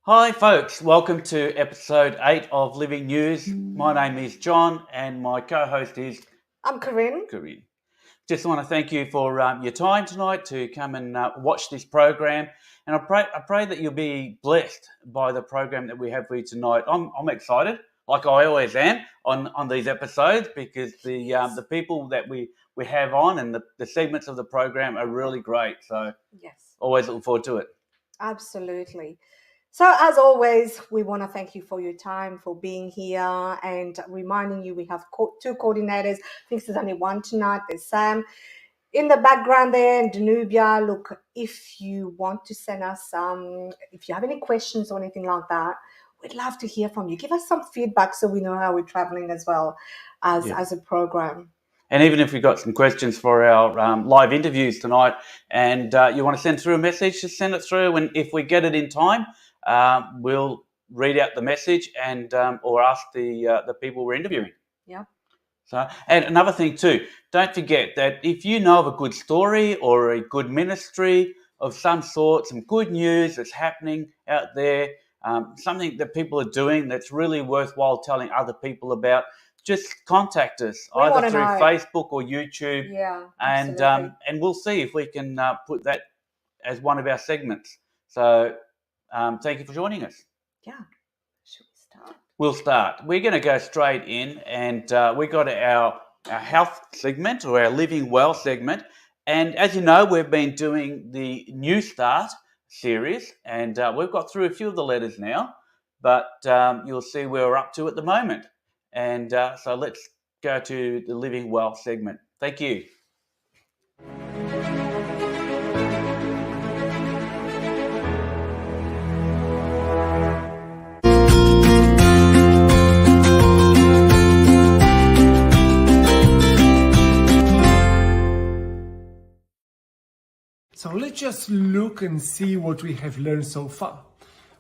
Hi, folks. Welcome to episode 8 of Living News. My name is John, and my co host is I'm Corinne. Corinne. Just want to thank you for your time tonight to come and watch this program. And I pray that you'll be blessed by the program that we have for you tonight. I'm excited, like I always am, on these episodes because the people that we have on and the segments of the program are really great. So, Yes, always looking forward to it. absolutely. So, as always, we want to thank you for your time, for being here, and reminding you we have two coordinators. I think there's only one tonight. There's Sam in the background there, and Danubia. Look, if you want to send us if you have any questions or anything like that, we'd love to hear from you. Give us some feedback so we know how we're traveling as well as a program. And even if we've got some questions for our live interviews tonight and you want to send through a message, just send it through. And if we get it in time, we'll read out the message and or ask the people we're interviewing. Yeah. So, and another thing too, don't forget that if you know of a good story or a good ministry of some sort, some good news that's happening out there, something that people are doing that's really worthwhile telling other people about, just contact us either through Facebook or YouTube. Yeah, and we'll see if we can put that as one of our segments. So thank you for joining us. Yeah. Should we start? We'll start. We're going to go straight in, and we got our health segment or our living well segment. And as you know, we've been doing the New Start series, and we've got through a few of the letters now, but you'll see where we're up to at the moment. And so let's go to the living well segment. Thank you. So let's just look and see what we have learned so far.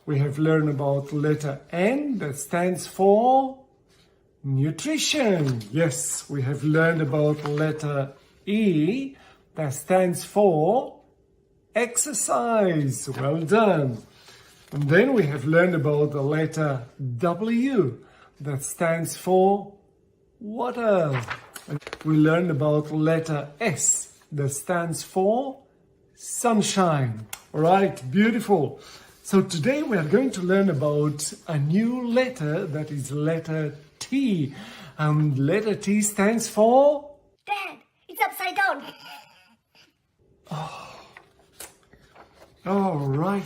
We have learned about letter N, that stands for nutrition. Yes, we have learned about letter E, that stands for exercise. Well done. And then we have learned about the letter W, that stands for water. And we learned about letter S, that stands for sunshine. All right, beautiful. So today we are going to learn about a new letter, that is letter T. Letter T stands for? Dad, it's upside down. All right.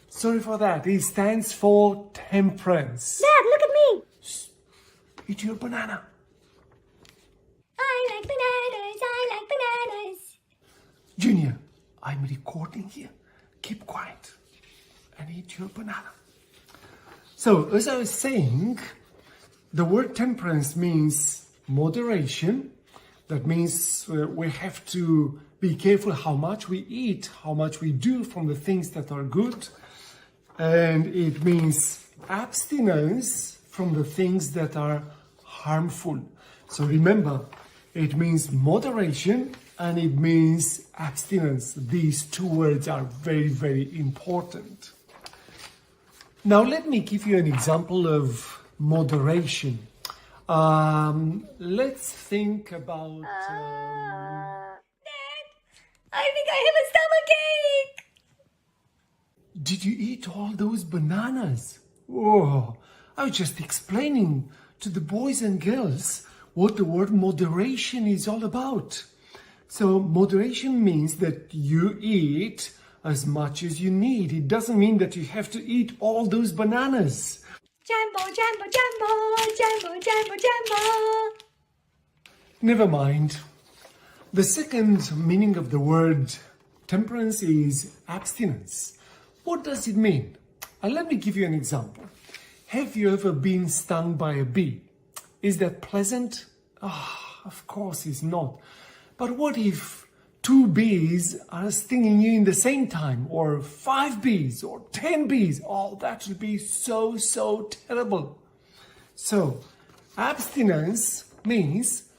Sorry for that. It stands for temperance. Dad, look at me. Eat your banana. I like bananas. Junior, I'm recording here. Keep quiet and eat your banana. So, as I was saying, the word temperance means moderation. That means we have to be careful how much we eat, how much we do from the things that are good. And it means abstinence from the things that are harmful. So remember, it means moderation and it means abstinence. These two words are very, very important. Now let me give you an example of moderation. Let's think about... Dad, I think I have a stomachache. Did you eat all those bananas? Oh, I was just explaining to the boys and girls what the word moderation is all about. So moderation means that you eat as much as you need. It doesn't mean that you have to eat all those bananas. Jambo, jambo, jambo, jambo, jambo, jambo. Never mind. The second meaning of the word temperance is abstinence. What does it mean? Let me give you an example. Have you ever been stung by a bee? Is that pleasant? Of course it's not. But what if 2 bees are stinging you in the same time, or 5 bees, or 10 bees? Oh, that would be so terrible. So, abstinence means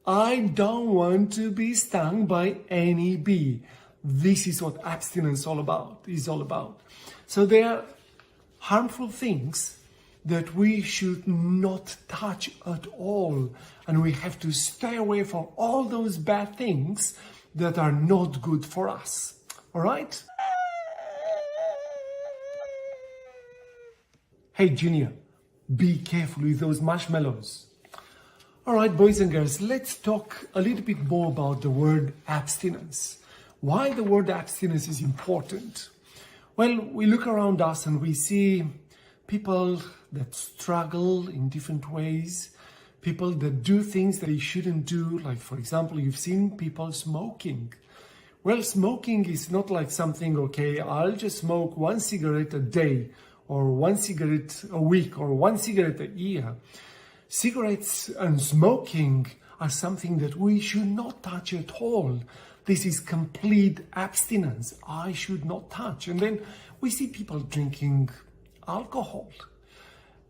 I don't want to be stung by any bee. This is what abstinence is all about. So there are harmful things that we should not touch at all. And we have to stay away from all those bad things that are not good for us. All right? Hey, Junior, be careful with those marshmallows. All right, boys and girls, let's talk a little bit more about the word abstinence. Why the word abstinence is important? Well, we look around us and we see people that struggle in different ways, people that do things that they shouldn't do. Like, for example, you've seen people smoking. Well, smoking is not like something, okay, I'll just smoke 1 cigarette a day, or 1 cigarette a week, or 1 cigarette a year. Cigarettes and smoking are something that we should not touch at all. This is complete abstinence. I should not touch. And then we see people drinking alcohol.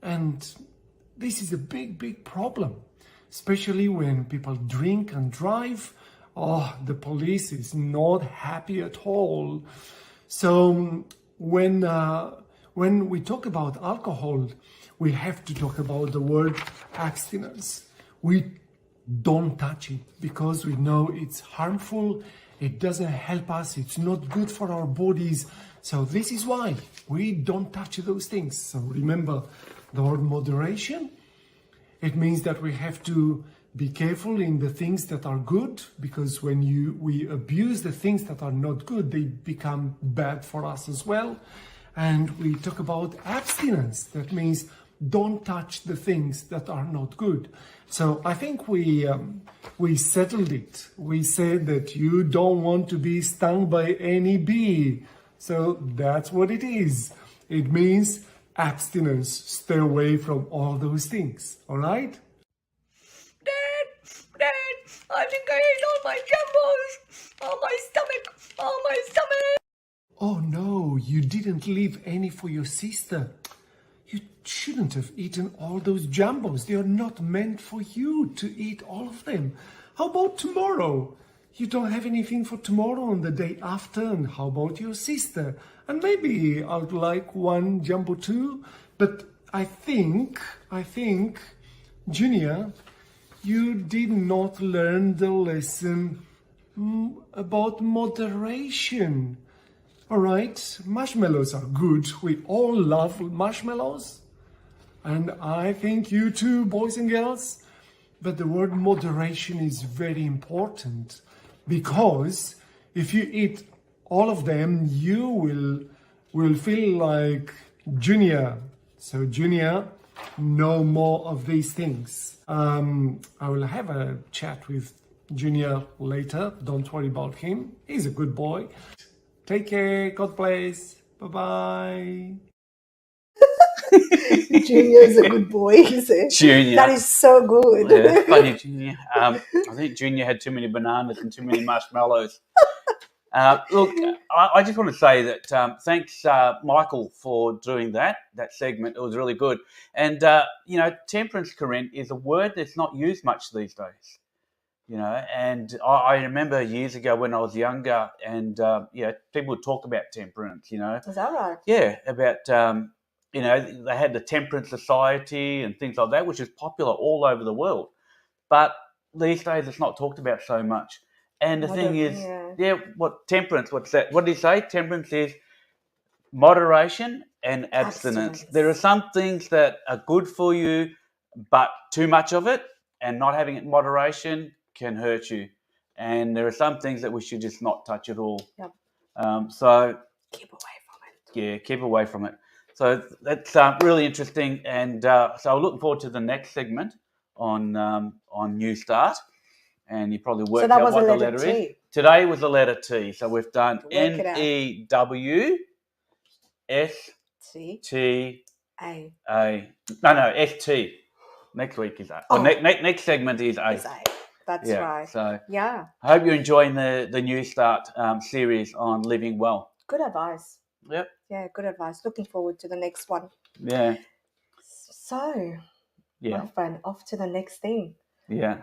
And this is a big, big problem, especially when people drink and drive. Oh, the police is not happy at all. So when we talk about alcohol, we have to talk about the word abstinence. We don't touch it because we know it's harmful. It doesn't help us. It's not good for our bodies. So this is why we don't touch those things. So remember the word moderation. It means that we have to be careful in the things that are good, because when we abuse the things that are not good, they become bad for us as well. And we talk about abstinence. That means don't touch the things that are not good. So I think we settled it. We said that you don't want to be stung by any bee. So that's what it is. It means abstinence. Stay away from all those things. All right? Dad, I think I ate all my jambos. Oh, my stomach. Oh, my stomach. Oh no, you didn't leave any for your sister. You shouldn't have eaten all those jambos. They are not meant for you to eat all of them. How about tomorrow? You don't have anything for tomorrow and the day after. And how about your sister? And maybe I'd like one jumbo too. But I think, Junior, you did not learn the lesson about moderation. All right, marshmallows are good. We all love marshmallows. And I think you too, boys and girls. But the word moderation is very important, because if you eat all of them, you will feel like Junior. So Junior, no more of these things. I will have a chat with Junior later. Don't worry about him. He's a good boy. Take care. God bless. Bye-bye. Junior is a good boy, is it? Junior. That is so good. Yeah, funny Junior. I think Junior had too many bananas and too many marshmallows. Look, I just want to say that thanks, Michael, for doing that segment. It was really good. And, temperance, Corinne, is a word that's not used much these days. And I remember years ago when I was younger and, people would talk about temperance, Is that right? Yeah, about, they had the Temperance Society and things like that, which is popular all over the world. But these days it's not talked about so much. And the thing is, temperance, what's that? What did he say? Temperance is moderation and abstinence. There are some things that are good for you, but too much of it and not having it in moderation can hurt you. And there are some things that we should just not touch at all. Yep. So keep away from it. Yeah, keep away from it. So that's really interesting. And so I'm looking forward to the next segment on New Start. And you probably worked out what the letter is. Today was the letter T. So we've done NEWSTA. No, ST. Next week is A. Next segment is A. That's right. So I hope you're enjoying the New Start series on living well. Good advice. Yep. Yeah, good advice. Looking forward to the next one. Yeah. So, my friend, off to the next thing. Yeah.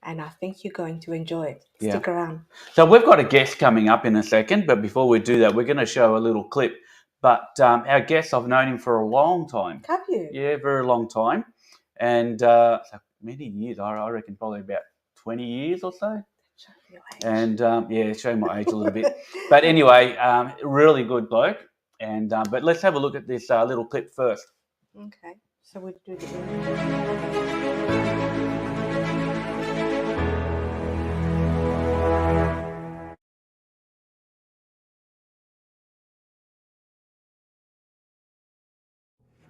and I think you're going to enjoy it. Yeah. Stick around. So we've got a guest coming up in a second, but before we do that, we're going to show a little clip. But our guest, I've known him for a long time. Have you? Yeah, very long time. And so many years, I reckon probably about 20 years or so. Show your age. And show my age a little bit. But anyway, really good bloke. And but let's have a look at this little clip first. Okay, so we'll do the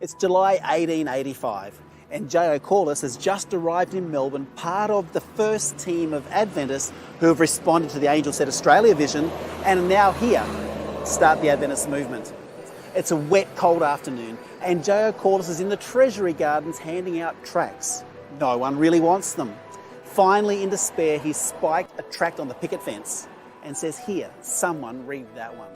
It's July 1885 and J.O. Corliss has just arrived in Melbourne, part of the first team of Adventists who have responded to the Angel Set Australia vision and are now here to start the Adventist movement. It's a wet, cold afternoon and J.O. Corliss is in the Treasury Gardens handing out tracts. No one really wants them. Finally, in despair, he spiked a tract on the picket fence and says, "Here, someone read that one."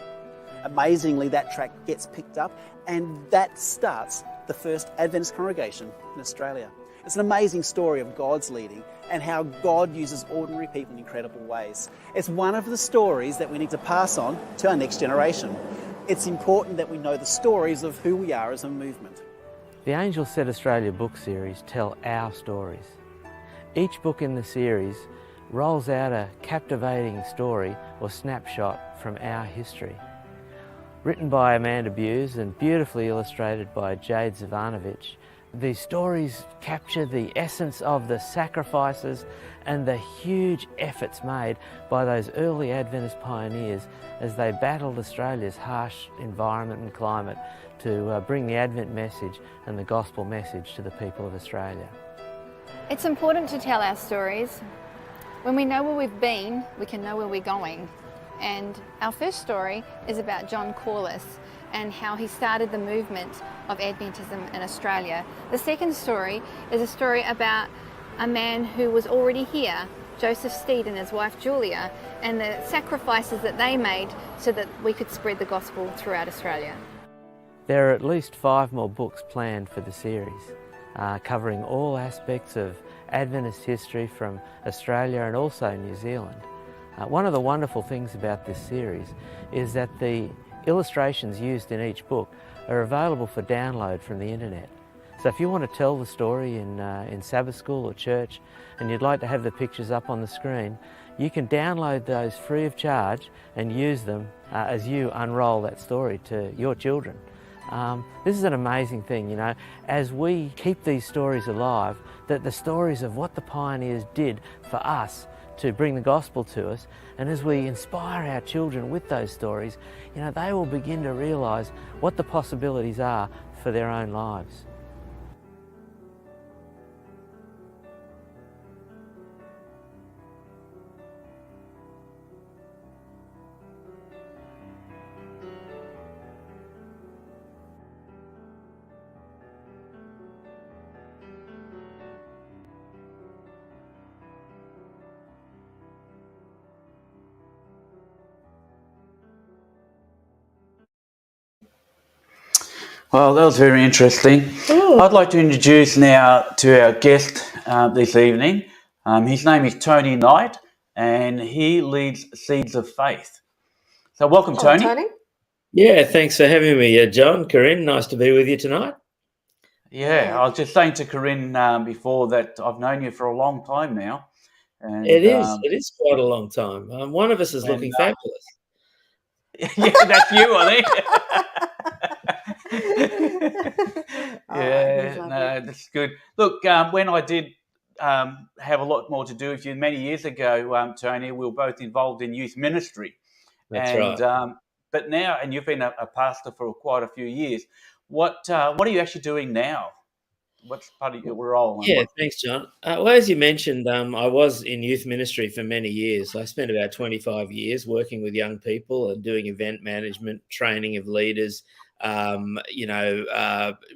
Amazingly, that tract gets picked up and that starts the first Adventist congregation in Australia. It's an amazing story of God's leading and how God uses ordinary people in incredible ways. It's one of the stories that we need to pass on to our next generation. It's important that we know the stories of who we are as a movement. The Angel Set Australia book series tell our stories. Each book in the series rolls out a captivating story or snapshot from our history. Written by Amanda Bewes and beautifully illustrated by Jade Zivanovic, these stories capture the essence of the sacrifices and the huge efforts made by those early Adventist pioneers as they battled Australia's harsh environment and climate to bring the Advent message and the gospel message to the people of Australia. It's important to tell our stories. When we know where we've been, we can know where we're going. And our first story is about John Corliss and how he started the movement of Adventism in Australia. The second story is a story about a man who was already here, Joseph Steed and his wife Julia, and the sacrifices that they made so that we could spread the gospel throughout Australia. There are at least 5 more books planned for the series, covering all aspects of Adventist history from Australia and also New Zealand. One of the wonderful things about this series is that the illustrations used in each book are available for download from the internet. So if you want to tell the story in Sabbath school or church and you'd like to have the pictures up on the screen, you can download those free of charge and use them as you unroll that story to your children. This is an amazing thing, you know, as we keep these stories alive, that the stories of what the pioneers did for us to bring the gospel to us, and as we inspire our children with those stories, you know, they will begin to realise what the possibilities are for their own lives. Well, that was very interesting. I'd like to introduce now to our guest this evening. His name is Tony Knight, and he leads Seeds of Faith. So welcome, Hello, Tony. Yeah, thanks for having me, John. Corinne, nice to be with you tonight. Yeah, I was just saying to Corinne before that I've known you for a long time now. And, It is quite a long time. One of us is and, looking fabulous. Yeah, that's you, I think. he's No, lovely. that's good. Look, when I did have a lot more to do with you many years ago, Tony, we were both involved in youth ministry. That's and, right. But now, and you've been a pastor for quite a few years. What are you actually doing now? What's part of your role? and Yeah, what- thanks, John. Well, as you mentioned, I was in youth ministry for many years. I spent about 25 years working with young people and doing event management, training of leaders,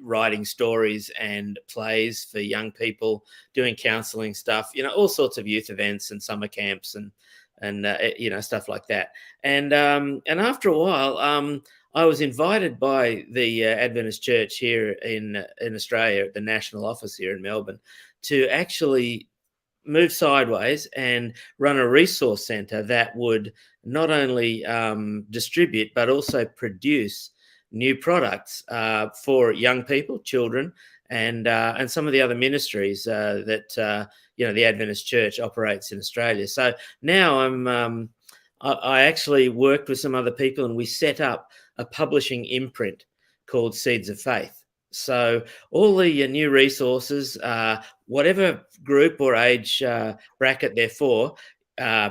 writing stories and plays for young people, doing counselling stuff, all sorts of youth events and summer camps and stuff like that. And after a while, I was invited by the Adventist Church here in Australia, at the national office here in Melbourne, to actually move sideways and run a resource centre that would not only distribute but also produce new products for young people, children, and some of the other ministries that the Adventist Church operates in Australia. So now I actually worked with some other people, and we set up a publishing imprint called Seeds of Faith. So all the new resources, whatever group or age bracket they're for,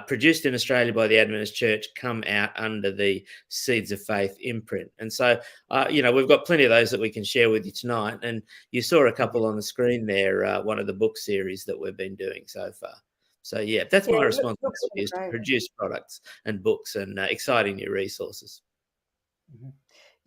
produced in Australia by the Adventist Church, come out under the Seeds of Faith imprint. And so, we've got plenty of those that we can share with you tonight. And you saw a couple on the screen there, one of the book series that we've been doing so far. So, yeah, that's my responsibility, is to produce products and books and exciting new resources.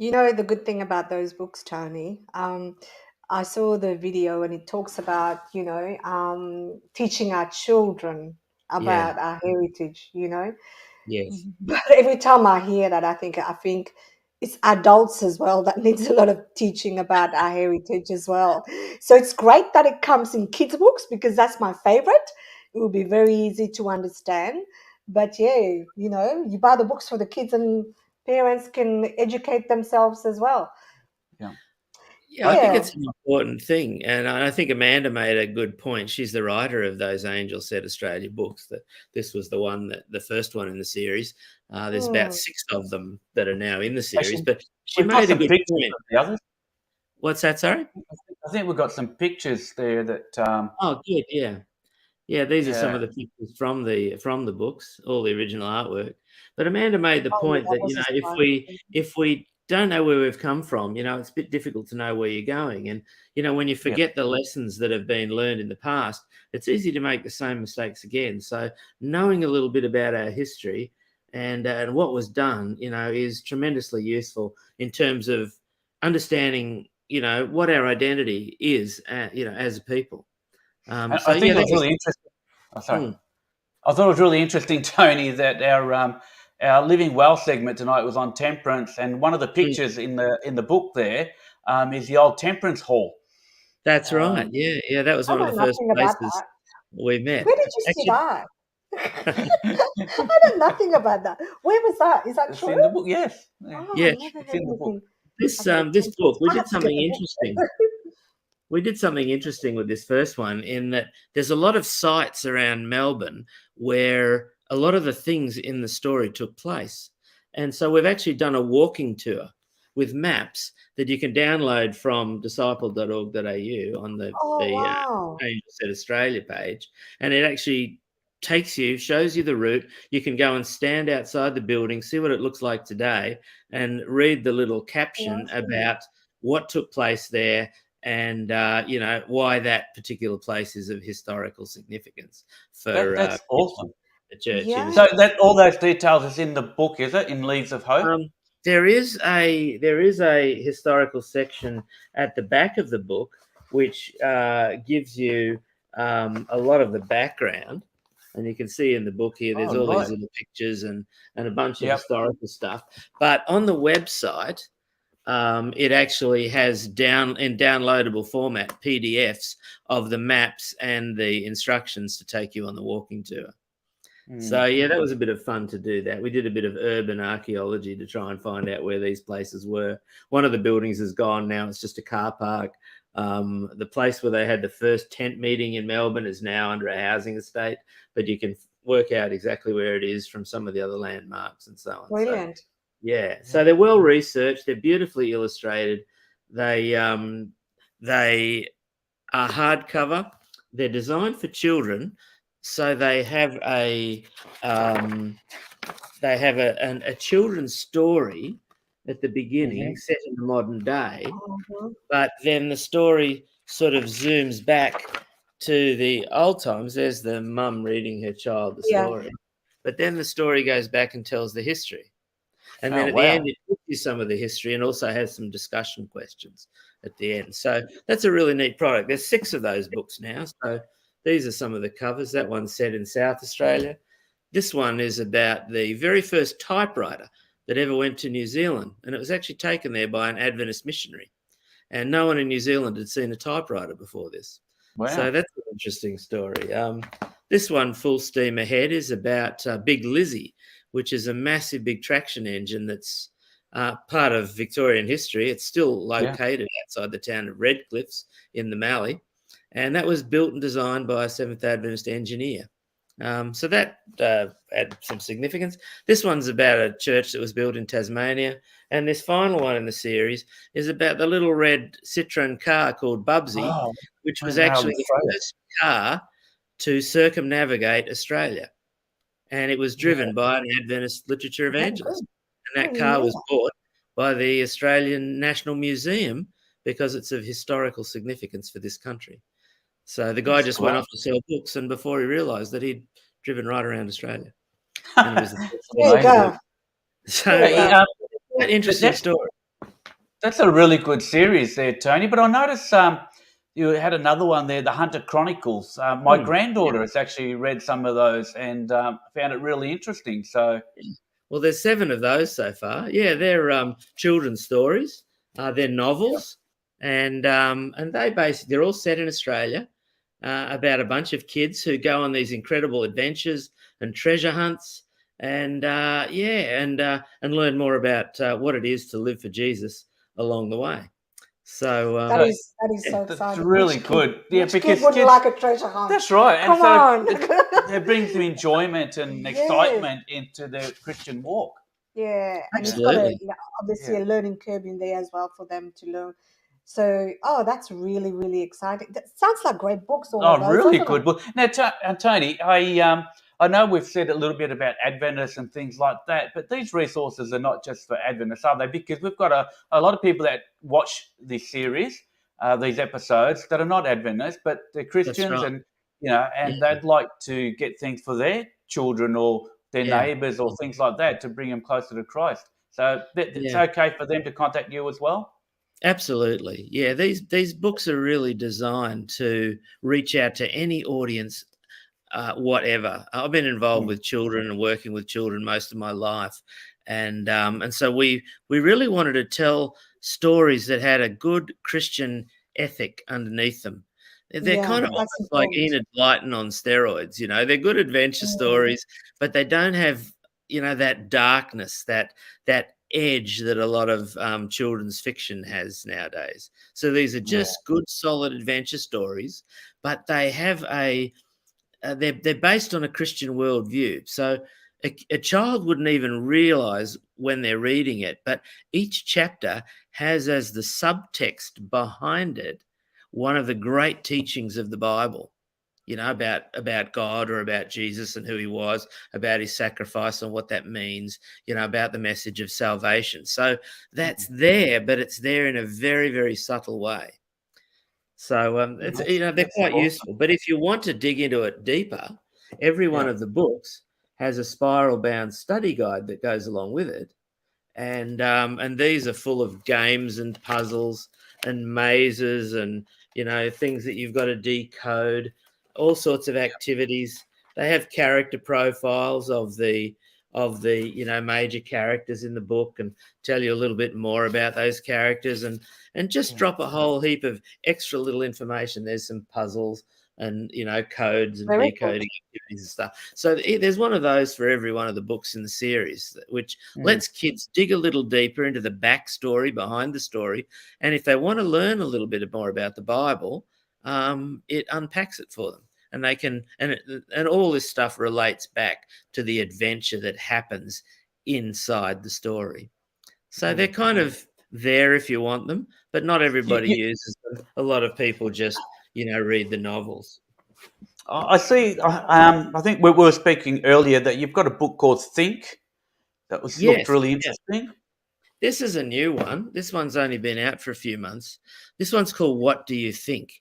You know, the good thing about those books, Tony, I saw the video and it talks about, teaching our children about our heritage, Yes. But every time I hear that, I think it's adults as well that needs a lot of teaching about our heritage as well. So it's great that it comes in kids' books, because that's my favorite. It will be very easy to understand. But yeah, you buy the books for the kids and parents can educate themselves as well. Yeah, I think it's an important thing. And I think Amanda made a good point. She's the writer of those Angel Set Australia books. That this was the first one in the series. There's about 6 of them that are now in the series. But she made a good point. The others. What's that, sorry? I think we've got some pictures there that. Oh, good, yeah. Yeah, these are some of the pictures from the books, all the original artwork. But Amanda made the point that, if we don't know where we've come from, it's a bit difficult to know where you're going. And, when you forget the lessons that have been learned in the past, it's easy to make the same mistakes again. So knowing a little bit about our history and what was done, is tremendously useful in terms of understanding, what our identity is, as a people. I think it was really interesting. Oh, sorry. I thought it was really interesting, Tony, that our Living Well segment tonight was on temperance, and one of the pictures in the book there is the old Temperance Hall. That's right. Yeah, that was one of the first places we met. Where did you see that? I know nothing about that. Where was that? Is that true? In the book, yes. Yeah, it's in the book. This book, we did something interesting. We did something interesting with this first one, in that there's a lot of sites around Melbourne where a lot of the things in the story took place. And so we've actually done a walking tour with maps that you can download from disciple.org.au on the Angel Set Australia page. And it actually shows you the route. You can go and stand outside the building, see what it looks like today, and read the little caption about what took place there, and why that particular place is of historical significance for that's awesome. The church. Yeah. So that all those details is in the book, is it? In Leaves of Hope? There is a historical section at the back of the book which gives you a lot of the background, and you can see in the book here there's all these little pictures and a bunch of historical stuff. But on the website, it actually has in downloadable format PDFs of the maps and the instructions to take you on the walking tour. So, yeah, that was a bit of fun to do that. We did a bit of urban archaeology to try and find out where these places were. One of the buildings is gone now. It's just a car park. The place where they had the first tent meeting in Melbourne is now under a housing estate, but you can work out exactly where it is from some of the other landmarks and so on. Brilliant. So they're well researched. They're beautifully illustrated. They are hardcover. They're designed for children, so they have a children's story at the beginning, set in the modern day, but then the story sort of zooms back to the old times. There's the mum reading her child the story, but then the story goes back and tells the history. And then at the end, it gives you some of the history and also has some discussion questions at the end. So that's a really neat product. There's 6 of those books now. So these are some of the covers. That one's set in South Australia. This one is about the very first typewriter that ever went to New Zealand. And it was actually taken there by an Adventist missionary. And no one in New Zealand had seen a typewriter before this. Wow. So that's an interesting story. This one, Full Steam Ahead, is about Big Lizzie, which is a massive big traction engine that's part of Victorian history. It's still located outside the town of Redcliffs in the Mallee, and that was built and designed by a Seventh Adventist engineer. So that had some significance. This one's about a church that was built in Tasmania, and this final one in the series is about the little red Citroen car called Bubsy, which was actually the first car to circumnavigate Australia, and it was driven by an Adventist literature evangelist. And that car was bought by the Australian National Museum because it's of historical significance for this country. So the guy just went off to sell books, and before he realised that he'd driven right around Australia. And it was There you go. so an interesting That's- story. That's a really good series there, Tony. But I noticed you had another one there, the Hunter Chronicles. My granddaughter has actually read some of those and found it really interesting. So, Well, there's 7 of those so far. Yeah, they're children's stories. They're novels, and they're all set in Australia. About a bunch of kids who go on these incredible adventures and treasure hunts, and learn more about what it is to live for Jesus along the way. So That is so that's exciting. really Which good. Kid, Yeah, which because kid wouldn't kids, like a treasure hunt? that's right. Come on. And so it brings some enjoyment and excitement into their Christian walk. Yeah, and it's got Absolutely. obviously a learning curve in there as well for them to learn. So, that's really, really exciting. That sounds like great books. All of Oh, those, really doesn't good it? book. Now, Tony, I know we've said a little bit about Adventists and things like that, but these resources are not just for Adventists, are they? Because we've got a lot of people that watch this series, these episodes, that are not Adventists, but they're Christians, right. and they'd like to get things for their children or their Yeah. neighbours or things like that to bring them closer to Christ. So it's Yeah. okay for them to contact you as well. Absolutely. Yeah, these books are really designed to reach out to any audience, whatever. I've been involved with children and working with children most of my life, and so we really wanted to tell stories that had a good Christian ethic underneath them. They're Yeah, kind of that's almost like important. Enid Blyton on steroids. They're good adventure stories, but they don't have that darkness, that edge that a lot of children's fiction has nowadays. So these are just good, solid adventure stories, but they have they're based on a Christian worldview. So a child wouldn't even realize when they're reading it, but each chapter has as the subtext behind it one of the great teachings of the Bible. About God or about Jesus and who he was, about his sacrifice and what that means, about the message of salvation. So that's there, but it's there in a very, very subtle way. So they're quite useful. But if you want to dig into it deeper, every one of the books has a spiral-bound study guide that goes along with it. And these are full of games and puzzles and mazes and, things that you've got to decode, all sorts of activities. They have character profiles of the major characters in the book and tell you a little bit more about those characters and just drop a whole heap of extra little information. There's some puzzles and codes and Very decoding activities and stuff. So there's one of those for every one of the books in the series, which lets kids dig a little deeper into the backstory behind the story. And if they want to learn a little bit more about the Bible, it unpacks it for them. And they can, and all this stuff relates back to the adventure that happens inside the story. So they're kind of there if you want them, but not everybody uses them. A lot of people just, read the novels. I see. I think we were speaking earlier that you've got a book called Think that looked really interesting. This is a new one. This one's only been out for a few months. This one's called What Do You Think?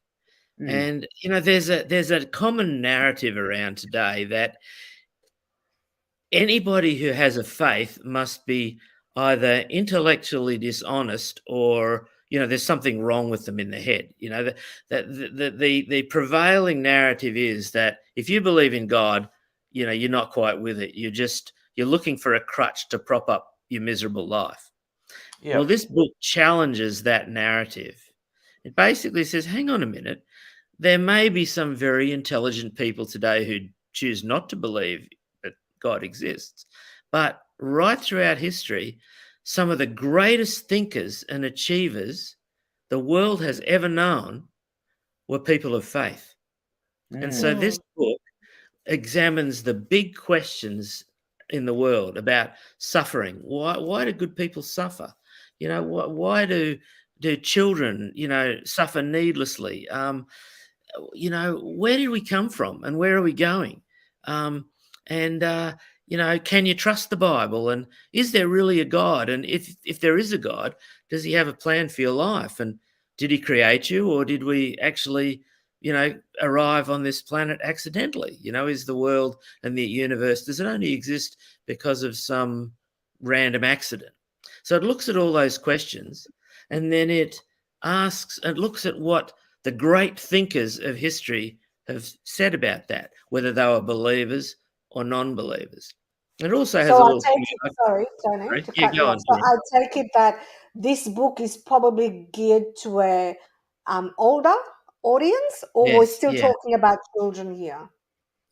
And there's a common narrative around today that anybody who has a faith must be either intellectually dishonest or there's something wrong with them in the head. The prevailing narrative is that if you believe in God, you're not quite with it. You're looking for a crutch to prop up your miserable life. Well, this book challenges that narrative. It basically says, hang on a minute, there may be some very intelligent people today who choose not to believe that God exists. But right throughout history, some of the greatest thinkers and achievers the world has ever known were people of faith. And so this book examines the big questions in the world about suffering. Why do good people suffer? You know, why do children, you know, suffer needlessly? You know, where did we come from and where are we going? You know, can you trust the Bible? And is there really a God? And if there is a God, does he have a plan for your life? And did he create you, or did we actually, you know, arrive on this planet accidentally? You know, is the world and the universe, does it only exist because of some random accident? So it looks at all those questions, and then it looks at what the great thinkers of history have said about that, whether they were believers or non-believers. It also has So a I little. take it, sorry, Tony, to Yeah, cut you go off. on. So I take it that this book is probably geared to a older audience, or we're Yes, still yeah. talking about children here?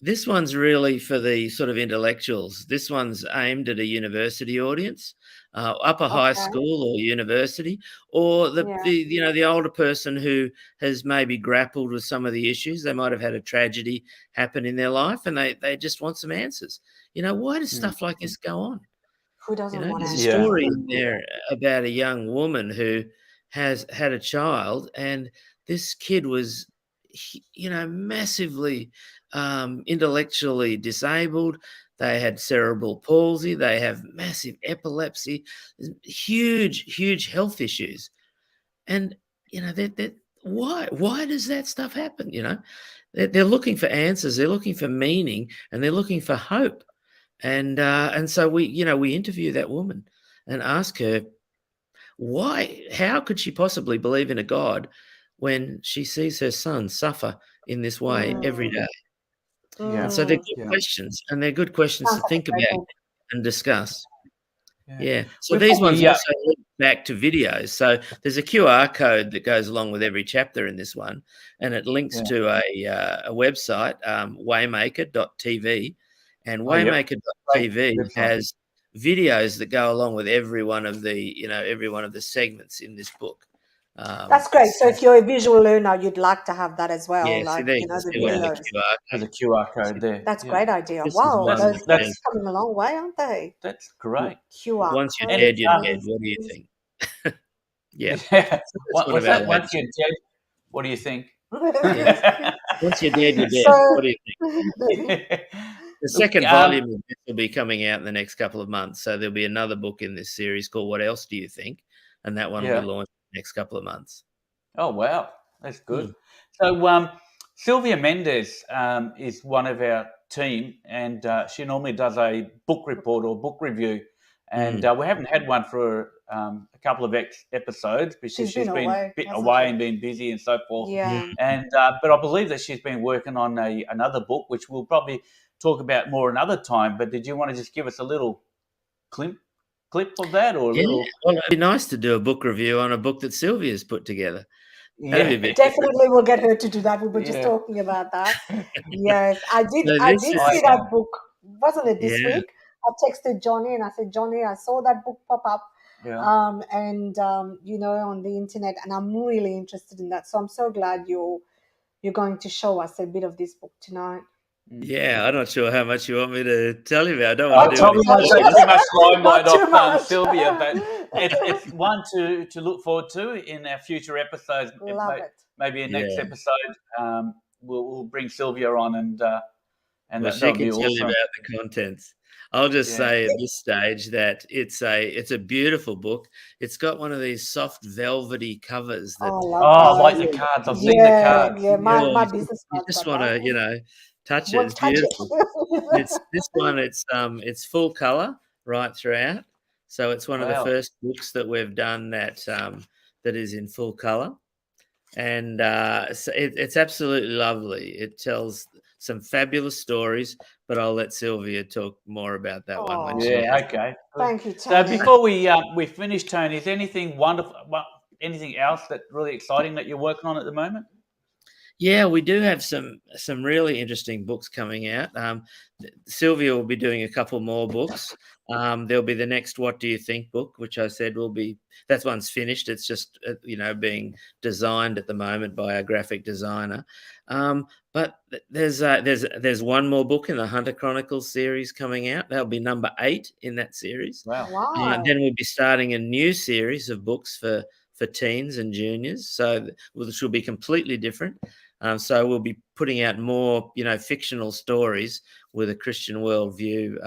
This one's really for the sort of intellectuals. This one's aimed at a university audience, upper high Okay. school or university, or Yeah. the older person who has maybe grappled with some of the issues. They might have had a tragedy happen in their life, and they just want some answers. You know, why does stuff like this go on? Who You doesn't know, want there's a to? Yeah. story in there about a young woman who has had a child, and this kid was, you know, massively intellectually disabled. They had cerebral palsy. They have massive epilepsy, huge health issues. And, you know, why does that stuff happen? You know, they're looking for answers. They're looking for meaning, and they're looking for hope. And so we interview that woman and ask her how could she possibly believe in a God when she sees her son suffer in this way every day? Yeah. And so they're good Yeah. questions, and they're good questions Sounds to like a think great about book. and discuss. Yeah. Yeah. So We've these probably, ones also link back to videos. So there's a QR code that goes along with every chapter in this one, and it links Yeah. to a website, waymaker.tv, and Oh, yep. waymaker.tv Website. has videos that go along with every one of the segments in this book. That's great. So if you're a visual learner, you'd like to have that as well, Yeah, so like, there you you know, the see one of the videos. QR There's a codes. QR code there. That's a Yeah. great idea. This is Wow, one of those the books things. are coming a long way, aren't they? That's great. QR Once you're code, dead, you're dead. amazing. What do you think? Yeah, Yeah. that's one What's of our that? Once ladies. you're dead, what do you think? Yeah. Once you're dead, you're dead. So- What do you think? The second volume of this will be coming out in the next couple of months. So there'll be another book in this series called What Else Do You Think? And that one will Yeah. be launched in the next couple of months. Oh, wow. That's good. So Sylvia Mendes is one of our team, and she normally does a book report or book review. And we haven't had one for a couple of episodes because She's she's been been away, a bit hasn't away she? and been busy and so forth. Yeah. And but I believe that she's been working on another book, which we'll probably talk about more another time. But did you want to just give us a little clip of that, or a Yeah. little? Well, it'd be nice to do a book review on a book that Sylvia's put together. That'd be a bit Definitely we'll get her to do that. We were just Yeah. talking about that. Yes, I did. So I this did is- see that book. Wasn't it this Yeah. week? I texted Johnny and I said, Johnny, I saw that book pop up, Yeah. you know, on the internet, and I'm really interested in that. So I'm so glad you're going to show us a bit of this book tonight. Yeah, I'm not sure how much you want me to tell you about. I don't I want to do probably it. won't take too much limelight Not too off much. Sylvia, but it's one to look forward to in our future episodes. Love it. Maybe in next Yeah. episode, we'll bring Sylvia on, and Well, that'll she be can tell you awesome. about the contents. I'll just Yeah. say at this stage that it's a beautiful book. It's got one of these soft velvety covers that Oh, I Oh, love I that. like the cards. I've seen the Yeah, cards. yeah. My you business you cards just got want to, that. touch it. Want It's to touch beautiful. it. It's this one. It's full color right throughout. So it's one of the Wow. first books that we've done that is in full color, and so it's absolutely lovely. It tells some fabulous stories, but I'll let Sylvia talk more about that one when Oh. she. Yeah, okay. Good. Thank you, So Tony. before we finish, Tony, is there anything wonderful, anything else that really exciting that you're working on at the moment? Yeah, we do have some really interesting books coming out. Sylvia will be doing a couple more books. There'll be the next What Do You Think book, which I said will be, that one's finished. It's just, being designed at the moment by a graphic designer. But there's one more book in the Hunter Chronicles series coming out. That'll be number 8 in that series. Wow. Wow. Then we'll be starting a new series of books for teens and juniors. So which will be completely different. So we'll be putting out more, fictional stories with a Christian worldview,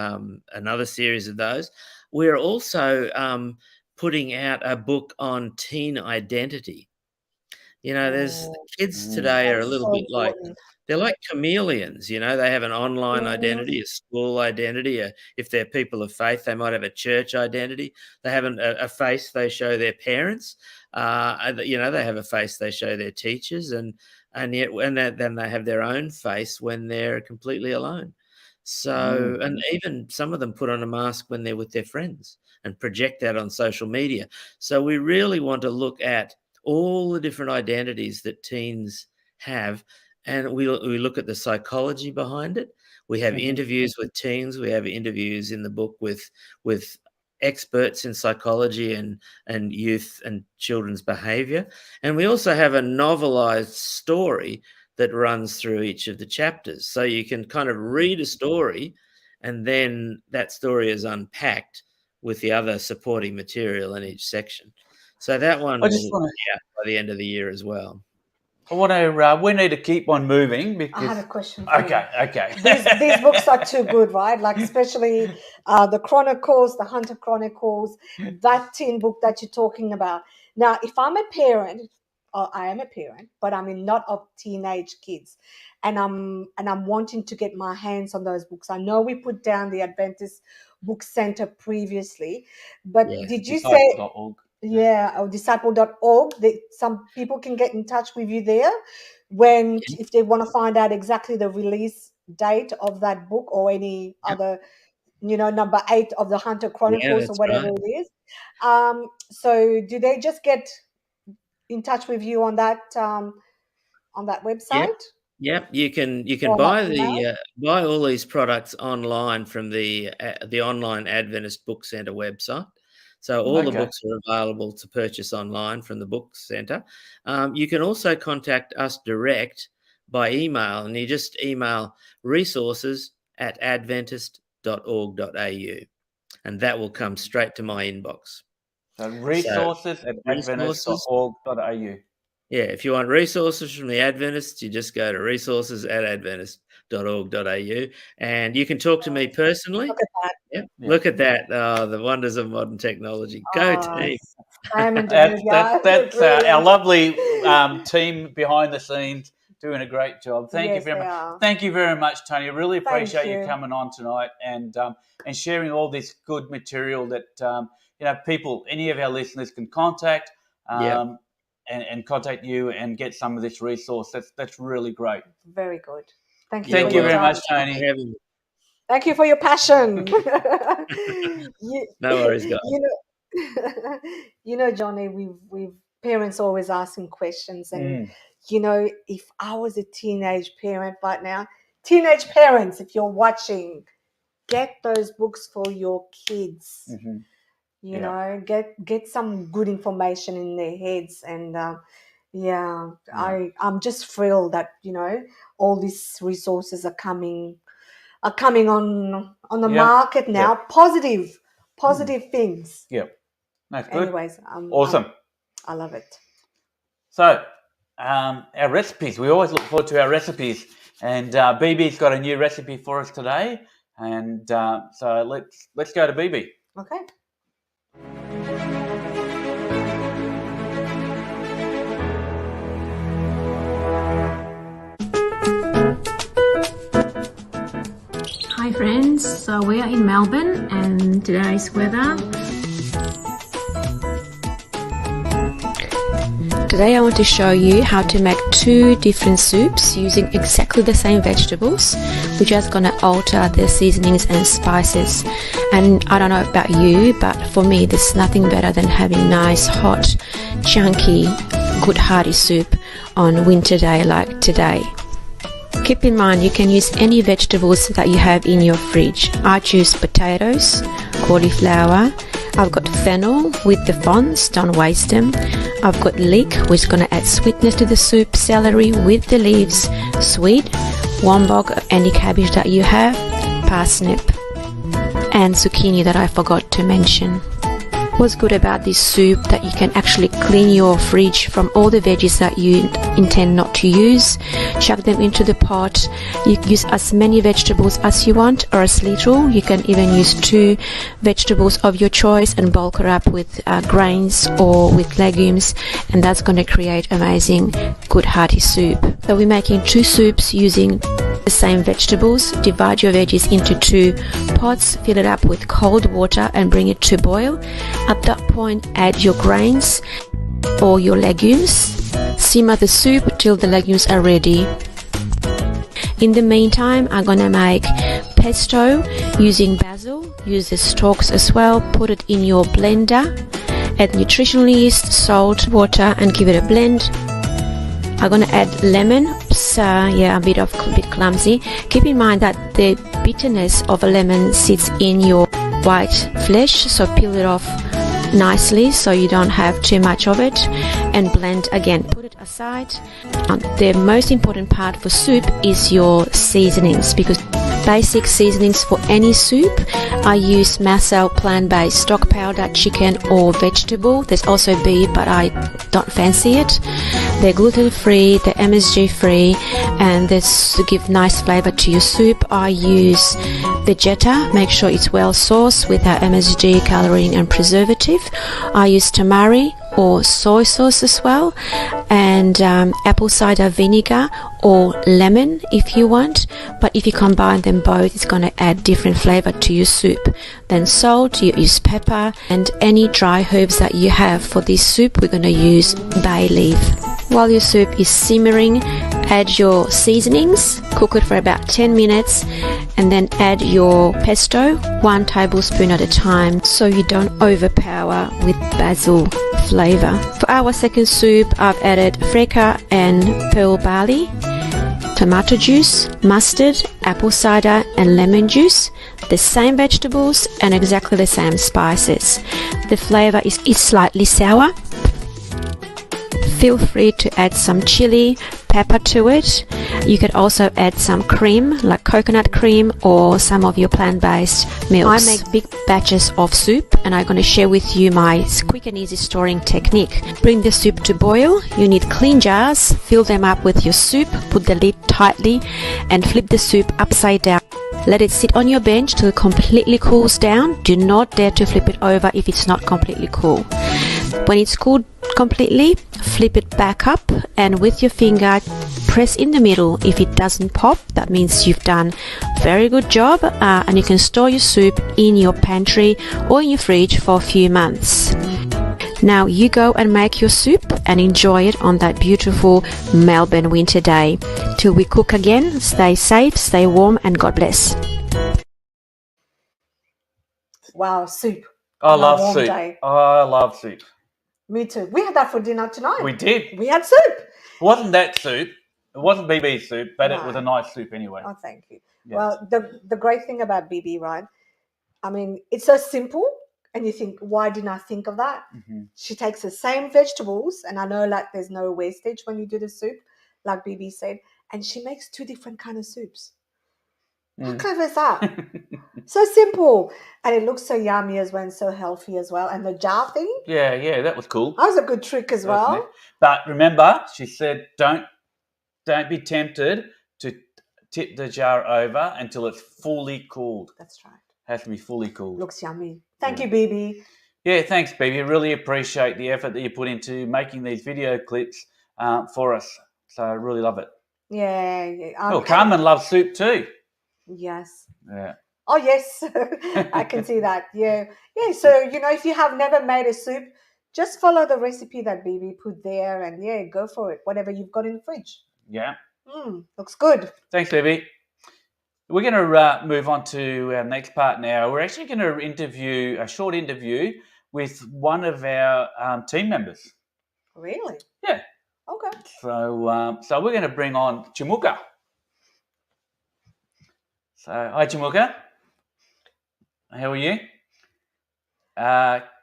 another series of those. We're also putting out a book on teen identity. There's kids today are a little bit like, they're like chameleons, they have an online identity, a school identity. If they're people of faith, they might have a church identity. They have a face they show their parents. They have a face they show their teachers, and then they have their own face when they're completely alone. So, and even some of them put on a mask when they're with their friends and project that on social media. So we really want to look at all the different identities that teens have, and we look at the psychology behind it. We have interviews with teens. We have interviews in the book with experts in psychology and youth and children's behavior. And we also have a novelized story that runs through each of the chapters. So you can kind of read a story, and then that story is unpacked with the other supporting material in each section. So that one will be out by the end of the year as well. I want to. We need to keep on moving because. I have a question for you. Okay. These books are too good, right? Like especially the Chronicles, the Hunter Chronicles, that teen book that you're talking about. Now, if I'm a parent, or I am a parent, but I'm not of teenage kids, and I'm wanting to get my hands on those books. I know we put down the Adventist Book Center previously, but did you say? Or disciple.org. Some people can get in touch with you there if they want to find out exactly the release date of that book or any other, number 8 of the Hunter Chronicles or whatever it is. So do they just get in touch with you on that website? Yep. You can buy all these products online from the online Adventist Book Center website. So all the books are available to purchase online from the Book Centre. You can also contact us direct by email, and you just email resources@adventist.org.au, and that will come straight to my inbox. So resources@adventist.org.au. Yeah, if you want resources from the Adventists, you just go to resources@adventist.org.au, and you can talk to me personally. Look at that. Look at that. The wonders of modern technology. Go team. That's our lovely team behind the scenes doing a great job. Thank you very much. Thank you very much, Tony. I really appreciate you coming on tonight and sharing all this good material that people, any of our listeners can contact and contact you and get some of this resource. That's really great. Very good. Thank you. Thank you very much, Tony. Thank you for your passion. No worries, guys. Johnny, we've parents always asking questions, and if I was a teenage parent right now, teenage parents, if you're watching, get those books for your kids. Get some good information in their heads, and I'm just thrilled that all these resources are coming on the market now. Positive things. Yeah, that's good. Anyways, awesome. I love it. So, our recipes. We always look forward to our recipes, and BB's got a new recipe for us today. And so let's go to BB. Okay. Hi friends, so we are in Melbourne and today's weather. Today I want to show you how to make 2 different soups using exactly the same vegetables. We're just gonna alter the seasonings and spices. And I don't know about you, but for me there's nothing better than having nice, hot, chunky, good hearty soup on winter day like today. Keep in mind you can use any vegetables that you have in your fridge. I choose potatoes, cauliflower. I've got fennel with the fronds, don't waste them. I've got leek, which is going to add sweetness to the soup, celery with the leaves, sweet, wombog, any cabbage that you have, parsnip, and zucchini that I forgot to mention. What's good about this soup that you can actually clean your fridge from all the veggies that you intend not to use, chuck them into the pot. You use as many vegetables as you want or as little. You can even use 2 vegetables of your choice and bulk her up with grains or with legumes, and that's going to create amazing good hearty soup. So we're making 2 soups using the same vegetables. Divide your veggies into 2 pots, fill it up with cold water and bring it to boil. At that point, add your grains or your legumes. Simmer the soup till the legumes are ready. In the meantime, I'm gonna make pesto using basil. Use the stalks as well. Put it in your blender. Add nutritional yeast, salt, water, and give it a blend. I'm gonna add lemon. I'm a bit clumsy. Keep in mind that the bitterness of a lemon sits in your white flesh, so peel it off nicely so you don't have too much of it, and blend again. Put it aside. The most important part for soup is your seasonings, because basic seasonings for any soup, I use Marcel plant-based stock powder, chicken or vegetable. There's also beef, but I don't fancy it. They're gluten-free, they're MSG-free, and this to give nice flavor to your soup. I use Vegeta. Make sure it's well sourced without MSG, coloring and preservative. I use tamari or soy sauce as well, and apple cider vinegar or lemon if you want, but if you combine them both, it's going to add different flavor to your soup. Then salt, you use pepper, and any dry herbs that you have. For this soup, we're going to use bay leaf. While your soup is simmering, add your seasonings, cook it for about 10 minutes, and then add your pesto, 1 tablespoon at a time, so you don't overpower with basil flavor. For our second soup, I've added freekeh and pearl barley, tomato juice, mustard, apple cider and lemon juice, the same vegetables and exactly the same spices. The flavor is slightly sour. Feel free to add some chili, pepper to it. You could also add some cream, like coconut cream or some of your plant-based milks. I make big batches of soup, and I'm going to share with you my quick and easy storing technique. Bring the soup to boil. You need clean jars. Fill them up with your soup. Put the lid tightly and flip the soup upside down. Let it sit on your bench till it completely cools down. Do not dare to flip it over if it's not completely cool. When it's cooled completely, flip it back up, and with your finger press in the middle. If it doesn't pop, that means you've done a very good job, and you can store your soup in your pantry or in your fridge for a few months. Now you go and make your soup and enjoy it on that beautiful Melbourne winter day. Till we cook again, stay safe, stay warm, and God bless. Wow, soup. I on a love warm soup. day. I love soup. Me too. We had that for dinner tonight. We did. We had soup. It wasn't that soup. It wasn't BB's soup, but it No. was a nice soup anyway. Oh, thank you. Yeah. Well, the great thing about BB, right? I mean, it's so simple, and you think, why didn't I think of that? Mhm. She takes the same vegetables, and I know like there's no wastage when you do the soup, like BB said, and she makes 2 different kind of soups. How Mm. clever is that? So simple, and it looks so yummy as well, and so healthy as well. And the jar thing, Yeah, that was cool. that was a good trick as Wasn't well. it? But remember, she said, don't be tempted to tip the jar over until it's fully cooled. That's right. Has to be fully cooled. Looks yummy. Thank Yeah. you, BB. Yeah, thanks, baby. Really appreciate the effort that you put into making these video clips for us. So I really love it. Yeah. Oh, Carmen loves soup too. Yes. Yeah. Oh, yes. I can see that. Yeah. So, if you have never made a soup, just follow the recipe that BB put there, and go for it. Whatever you've got in the fridge. Yeah. Looks good. Thanks, baby. We're going to move on to our next part now. We're actually going to interview a short interview with one of our team members. Really? Yeah. Okay. So we're going to bring on Chimuka. So hi Chimuka, how are you?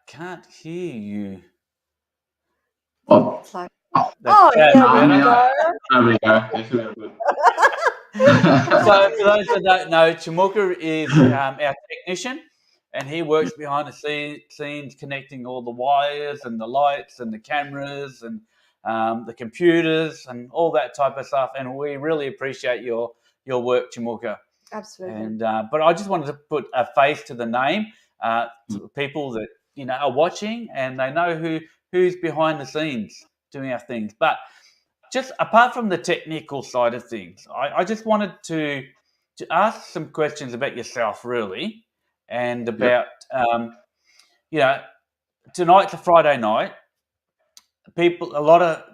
Can't hear you. Oh, It's like, That's oh, better. there we no, go. there we go. This is good. So for those that don't know, Chimuka is our technician, and he works behind the scenes, connecting all the wires and the lights and the cameras and the computers and all that type of stuff. And we really appreciate your work, Chimuka. Absolutely. And but I just wanted to put a face to the name to people that are watching, and they know who's behind the scenes doing our things. But just apart from the technical side of things, I just wanted to ask some questions about yourself, really, and about tonight's a Friday night.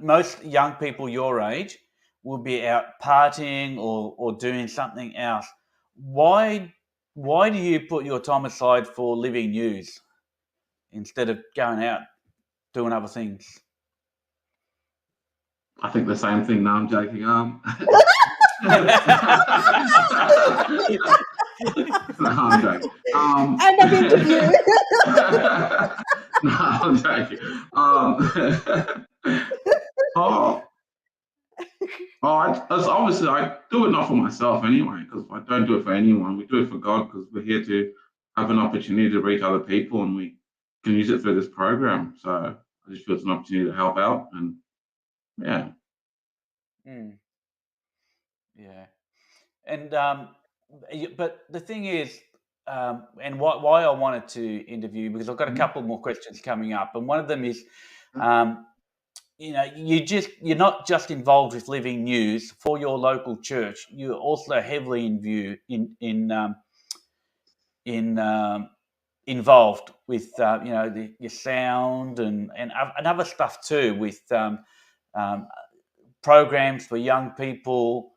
Most young people your age will be out partying or doing something else. Why do you put your time aside for Living News instead of going out doing other things? I think the same thing. No, I'm joking. No, I'm joking. End of interview. No, I'm joking. Obviously, I do it not for myself anyway, because I don't do it for anyone. We do it for God, because we're here to have an opportunity to reach other people, and we can use it through this program. So I just feel it's an opportunity to help out, and yeah. Yeah, and but the thing is, and why I wanted to interview, because I've got a couple more questions coming up, and one of them is, you're not just involved with Living News for your local church. You're also heavily involved with your sound and other stuff too, with programs for young people,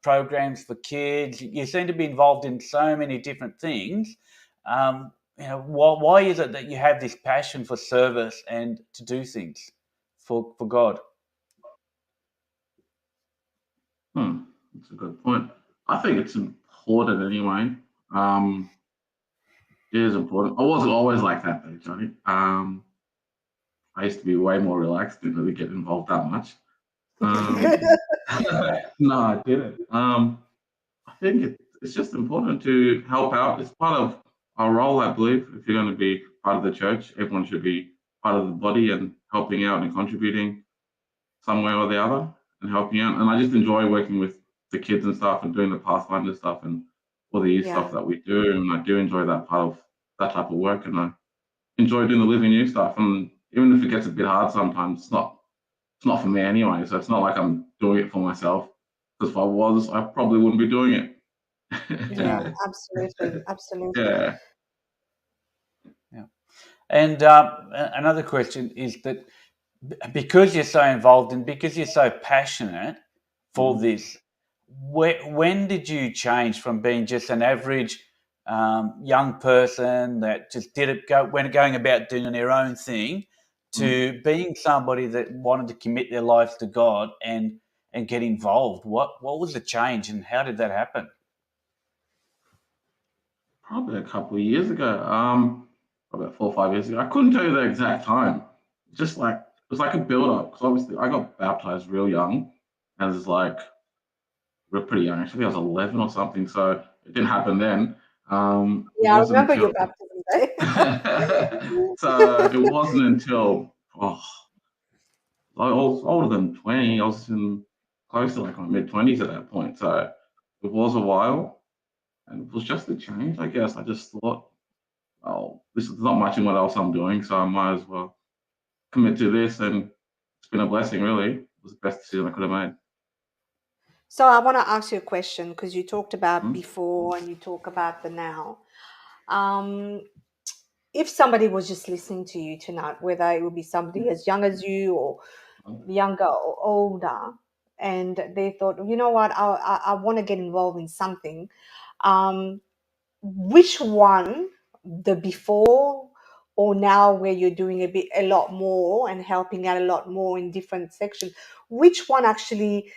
programs for kids. You seem to be involved in so many different things. Why is it that you have this passion for service and to do things for God? That's a good point. I think it's important anyway. It is important. I wasn't always like that though, Johnny. I used to be way more relaxed, didn't really get involved that much. No, I didn't. I think it's just important to help out. It's part of our role, I believe. If you're going to be part of the church, everyone should be part of the body and helping out and contributing some way or the other and helping out. And I just enjoy working with the kids and stuff and doing the Pathfinder stuff and all the youth stuff that we do. And I do enjoy that part of that type of work. And I enjoy doing the Living News stuff. And even if it gets a bit hard sometimes, it's not for me anyway. So it's not like I'm doing it for myself. Because if I was, I probably wouldn't be doing it. Yeah, absolutely. Yeah. And another question is that because you're so involved and because you're so passionate for this, when did you change from being just an average young person that just going about doing their own thing to being somebody that wanted to commit their lives to God and get involved? What was the change and how did that happen? Probably a couple of years ago. About 4 or 5 years ago. I couldn't tell you the exact time. Just like it was like a build up. Because obviously I got baptized real young. I was like pretty young. Actually, I was 11 or something. So it didn't happen then. Yeah, I remember your baptism day. So it wasn't until I was older than 20. I was close to like my mid-20s at that point. So it was a while. And it was just a change, I guess. I just thought, oh, this is not much in what else I'm doing, so I might as well commit to this. And it's been a blessing, really. It was the best decision I could have made. So I want to ask you a question because you talked about before and you talk about the now. If somebody was just listening to you tonight, whether it would be somebody as young as you or younger or older, and they thought, you know what, I want to get involved in something, which one, the before or now where you're doing a lot more and helping out a lot more in different sections, which one actually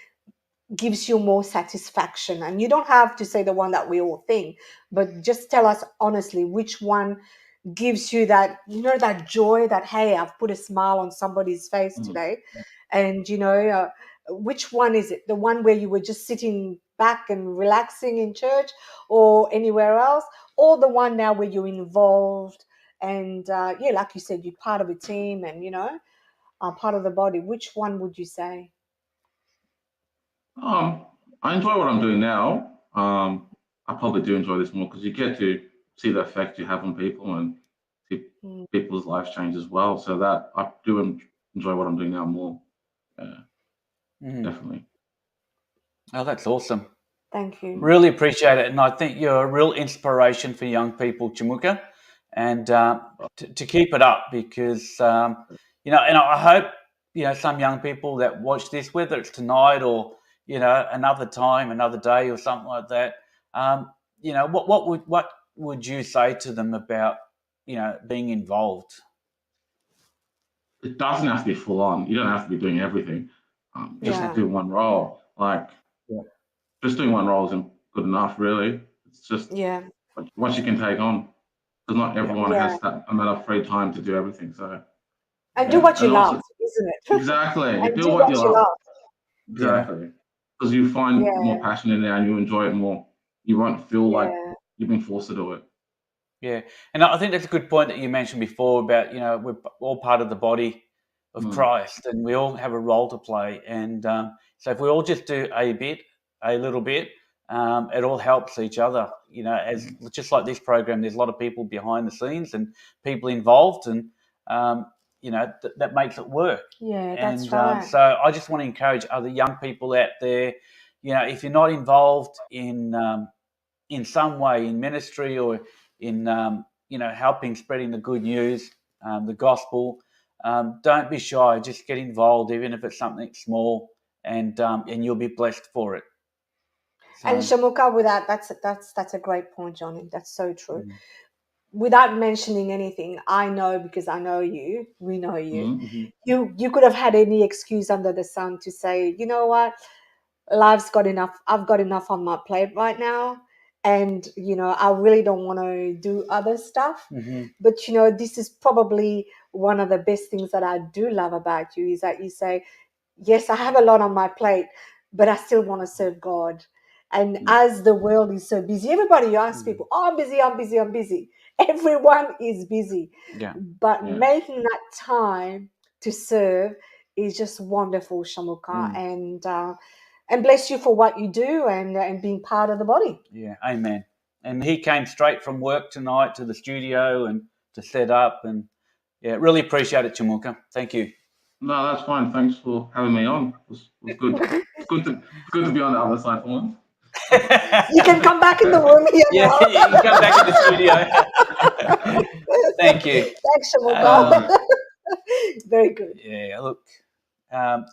gives you more satisfaction? And you don't have to say the one that we all think, but just tell us honestly which one gives you that, that joy that, hey, I've put a smile on somebody's face today. And which one is it? The one where you were just sitting back and relaxing in church or anywhere else, or the one now where you're involved and like you said, you're part of a team and are part of the body? Which one would you say? I enjoy what I'm doing now. I probably do enjoy this more because you get to see the effect you have on people and see people's lives change as well. So that I do enjoy what I'm doing now more. Definitely. Oh, that's awesome. Thank you. Really appreciate it. And I think you're a real inspiration for young people, Chimuka, and to keep it up because, and I hope, some young people that watch this, whether it's tonight or, another time, another day or something like that, what would you say to them about, being involved? It doesn't have to be full on. You don't have to be doing everything. Just do one role. Just doing one role isn't good enough, really. It's just what you can take on. Because not everyone has that amount of free time to do everything. So and do what you love, isn't it? Exactly. And do what you love. Exactly. Because you find more passion in there and you enjoy it more. You won't feel like you've been forced to do it. Yeah, and I think that's a good point that you mentioned before about, we're all part of the body of Christ and we all have a role to play. And so if we all just do a little bit, it all helps each other. As just like this program, there's a lot of people behind the scenes and people involved and, that makes it work. Yeah, that's right. So I just want to encourage other young people out there, if you're not involved in some way in ministry or in, helping spreading the good news, the gospel, don't be shy. Just get involved, even if it's something small, and you'll be blessed for it. So, and Shamuka, with that's a great point, Johnny. That's so true. Without mentioning anything, I know because I know you. We know you. You could have had any excuse under the sun to say, you know what, life's got enough. I've got enough on my plate right now. And, I really don't want to do other stuff. But, this is probably one of the best things that I do love about you is that you say, yes, I have a lot on my plate, but I still want to serve God. And as the world is so busy, everybody, you ask people, I'm busy. Everyone is busy. But making that time to serve is just wonderful, Shamuka. And bless you for what you do and being part of the body. Yeah, amen. And he came straight from work tonight to the studio and to set up. And, really appreciate it, Chimuka. Thank you. No, that's fine. Thanks for having me on. It was good. It's good to be on the other side for once. You can come back in the room here. You can come back in the studio. Thank you. Thanks, Shamuka. Very good. Yeah, look.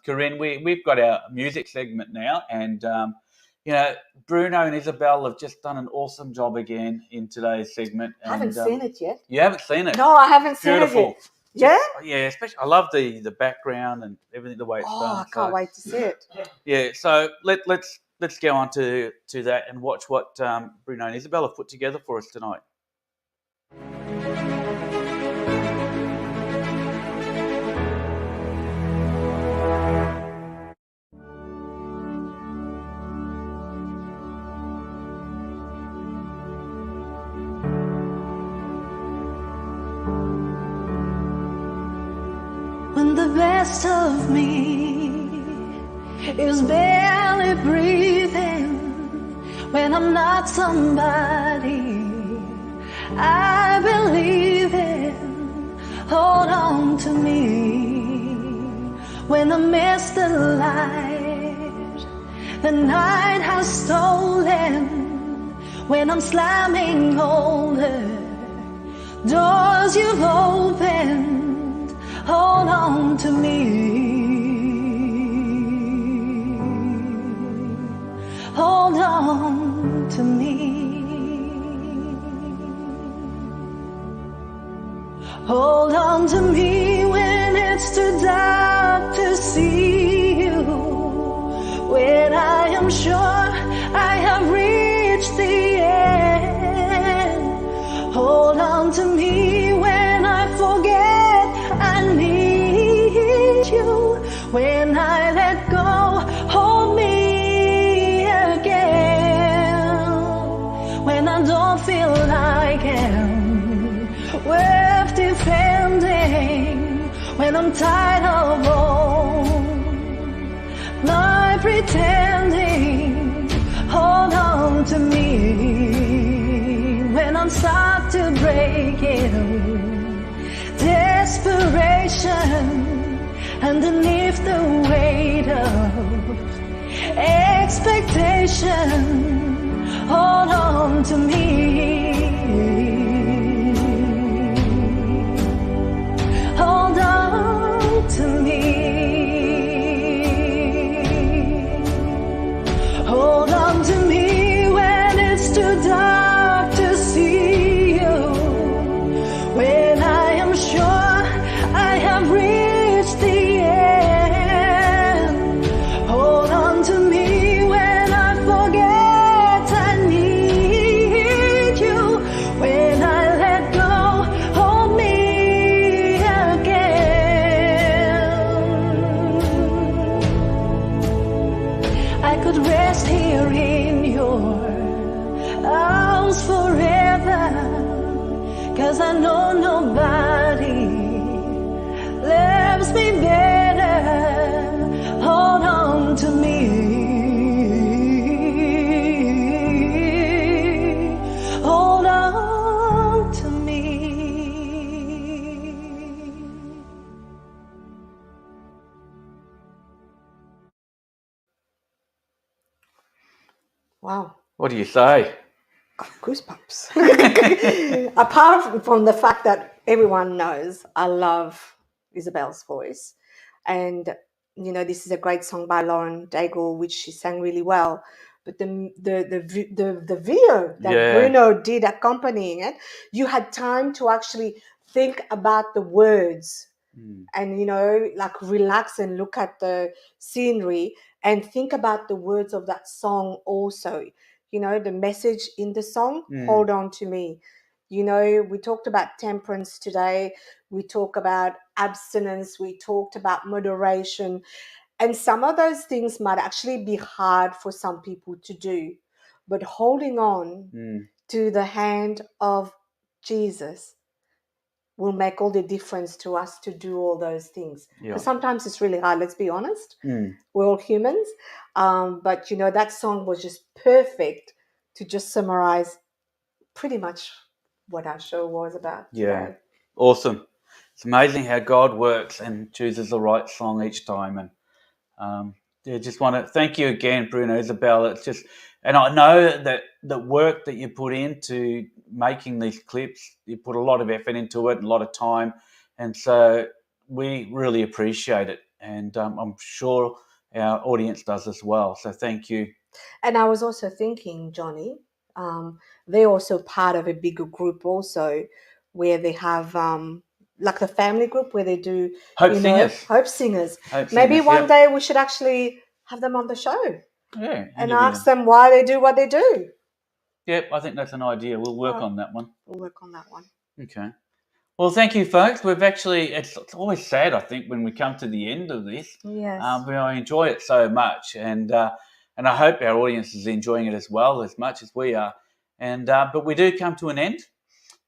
Corinne, we've got our music segment now, and Bruno and Isabel have just done an awesome job again in today's segment. I haven't seen it yet. You haven't seen it? No, I haven't seen it yet. Yeah? Yeah, especially I love the background and everything, the way it's done. I can't wait to see it. Yeah, so let's go on to that and watch what Bruno and Isabel have put together for us tonight. When the best of me is barely breathing, when I'm not somebody I believe in, hold on to me. When I miss the light the night has stolen, when I'm slamming all the doors you've opened, hold on to me. Hold on to me. Hold on to me when it's too dark to see you. When I am sure I have reached the end. Hold on to me when I forget I need you. When I let go, hold me again. When I don't feel like am worth defending. When I'm tired of all my pretending, hold on to me. When I'm start to break in desperation, underneath the weight of expectation, hold on to me. Hold on to me. Hold on to me when it's too dark to see you. When I am sure I have reached the end. Hold on to me when I forget I need you. When I let go, hold me again. I could rest here in your arms forever, 'cause I know nobody loves me better. Hold on to me. Hold on to me. Wow. What do you say? Goosebumps. Apart from the fact that everyone knows I love Isabel's voice, and this is a great song by Lauren Daigle, which she sang really well. But the video that Yeah. Bruno did accompanying it, you had time to actually think about the words and like relax and look at the scenery and think about the words of that song also. The message in the song, hold on to me. We talked about temperance today. We talk about abstinence. We talked about moderation. And some of those things might actually be hard for some people to do. But holding on to the hand of Jesus will make all the difference to us to do all those things. Yeah. Because sometimes it's really hard, let's be honest. We're all humans. But, that song was just perfect to just summarize pretty much what our show was about Yeah. today. Awesome. It's amazing how God works and chooses the right song each time. And just want to thank you again, Bruno, Isabel. It's just, and I know that the work that you put into making these clips, you put a lot of effort into it and a lot of time. And so we really appreciate it. And I'm sure our audience does as well. So thank you. And I was also thinking, Johnny, they're also part of a bigger group also, where they have like the family group where they do Hope Singers. Hope Singers. Hope Maybe Singers, one yep. day we should actually have them on the show Yeah. and interview ask them. them why they do what they do. Yep, I think that's an idea. We'll work Right. on that one. We'll work on that one. Okay. Well, thank you, folks. We've actually, it's always sad, I think, when we come to the end of this. Yes. But I enjoy it so much. And I hope our audience is enjoying it as well, as much as we are. And but we do come to an end.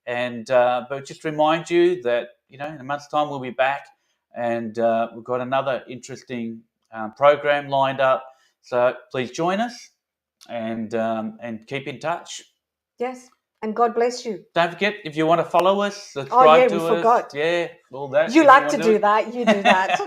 And but just remind you that, in a month's time we'll be back. And we've got another interesting program lined up. So please join us and keep in touch. Yes. And God bless you. Don't forget, if you want to follow us, subscribe to we us. forgot. Yeah, all that. You if like want to do that. You do that.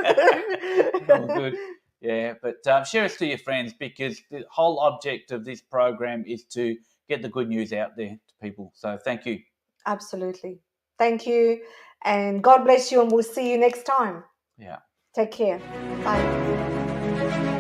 Oh, good. Yeah, but share us to your friends, because the whole object of this program is to get the good news out there to people. So thank you. Absolutely. Thank you. And God bless you, and we'll see you next time. Yeah. Take care. Bye.